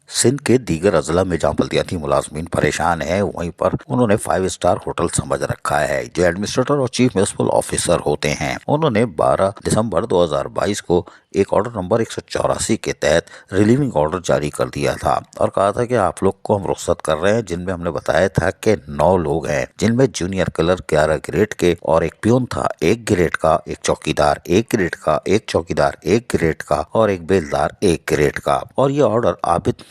सिंध के दीगर अजला में जहाँ बल्दियाती मुलाजमीन परेशान हैं, वहीं पर उन्होंने 5 स्टार होटल समझ रखा है। जो एडमिनिस्ट्रेटर और चीफ म्युनिसिपल ऑफिसर होते हैं, उन्होंने 12 दिसंबर 2022 को एक ऑर्डर नंबर 184 के तहत रिलीविंग ऑर्डर जारी कर दिया था और कहा था कि आप लोग को हम रुख्सत कर रहे हैं, जिनमें हमने बताया था कि 9 लोग हैं, जिनमें जूनियर क्लर्क 11 ग्रेड के और एक प्यून था 1 ग्रेड का, एक चौकीदार 1 ग्रेड का, एक चौकीदार 1 ग्रेड का और एक बेलदार 1 ग्रेड का। और ये order Abid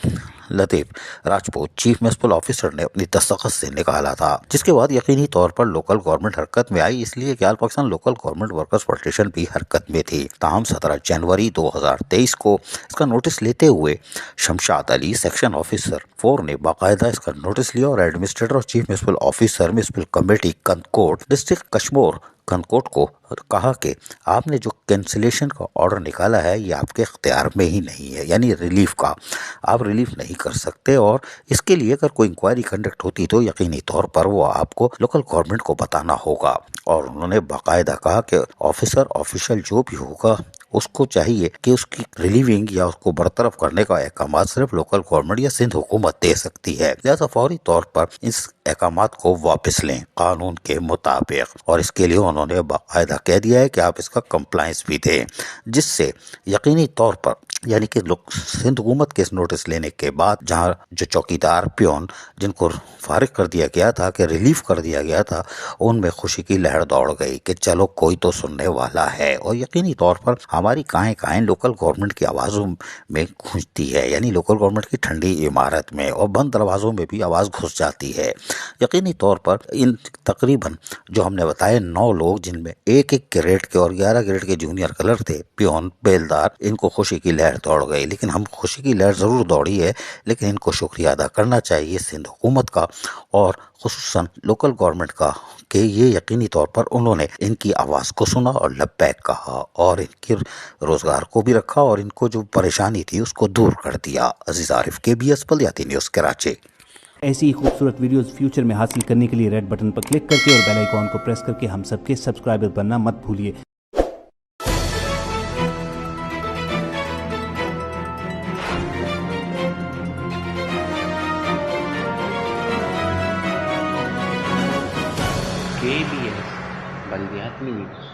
Latif Rajput chief municipal officer ने अपनी दस्तखत से निकाला था, जिसके बाद यकीनी तौर पर लोकल गवर्नमेंट हरकत में आई, इसलिए कि Pakistan local government workers federation भी हरकत में थी। ताहम 17 जनवरी 2023 को इसका नोटिस लेते हुए शमशाद अली सेक्शन ऑफिसर 4 ने बाकायदा इसका नोटिस लिया और एडमिनिस्ट्रेटर और chief municipal officer municipal committee Kandhkot district Kashmir Kandhkot को कहा कि आपने जो कैंसिलेशन का ऑर्डर निकाला है ये आपके इख्तियार में ही नहीं है, यानी रिलीफ का आप रिलीफ नहीं कर सकते, और इसके लिए अगर कोई इंक्वायरी कंडक्ट होती तो यकीनी तौर पर वो आपको लोकल गवर्नमेंट को बताना होगा। और उन्होंने बाकायदा कहा कि ऑफिसर ऑफिशियल जो भी होगा उसको चाहिए कि उसकी रिलीविंग या उसको बरतरफ करने का अहकाम सिर्फ लोकल गवर्नमेंट या सिंध हुकूमत दे सकती है, लिहाजा फौरी तौर पर इस अहकाम को वापस लें कानून के मुताबिक। और इसके लिए उन्होंने बाकायदा कह दिया है कि आप इसका कंप्लायंस भी दें, जिससे यकीनी तौर पर यानी कि लोग सिंध हुकूमत के इस नोटिस लेने के बाद जहां जो चौकीदार प्योन जिनको फारिग कर दिया गया था, कि रिलीफ कर दिया गया था, उनमें खुशी की लहर दौड़ गई कि चलो कोई तो सुनने वाला है। और यकीनी तौर पर हमारी काहें लोकल गवर्नमेंट की आवाज़ों में गूंजती है, यानी लोकल गवर्नमेंट की ठंडी इमारत में और बंद दरवाज़ों में भी आवाज़ घुस जाती है। यकीनी तौर पर इन तकरीबन जो हमने बताए 9 लोग, जिनमें एक ग्रेड के और 11 ग्रेड के जूनियर क्लर्क थे, प्योन बेलदार, इनको खुशी की लहर दौड़ गई। लेकिन हम खुशी की लहर ज़रूर दौड़ी है, लेकिन इनको शुक्रिया अदा करना चाहिए सिंध हुकूमत का और खुसूसन लोकल गवर्नमेंट का कि ये यकीनी तौर पर उन्होंने इनकी आवाज़ को सुना और लब्बैक कहा और इनके रोज़गार को भी रखा और इनको जो परेशानी थी उसको दूर कर दिया। अजीज़ आरिफ, KBS बल्दियाती न्यूज़ कराची। ऐसी ही खूबसूरत वीडियोस फ्यूचर में हासिल करने के लिए रेड बटन पर क्लिक करके और बेल आइकॉन को प्रेस करके हम सबके सब्सक्राइबर बनना मत भूलिए। KBS बल्दियाती न्यूज़।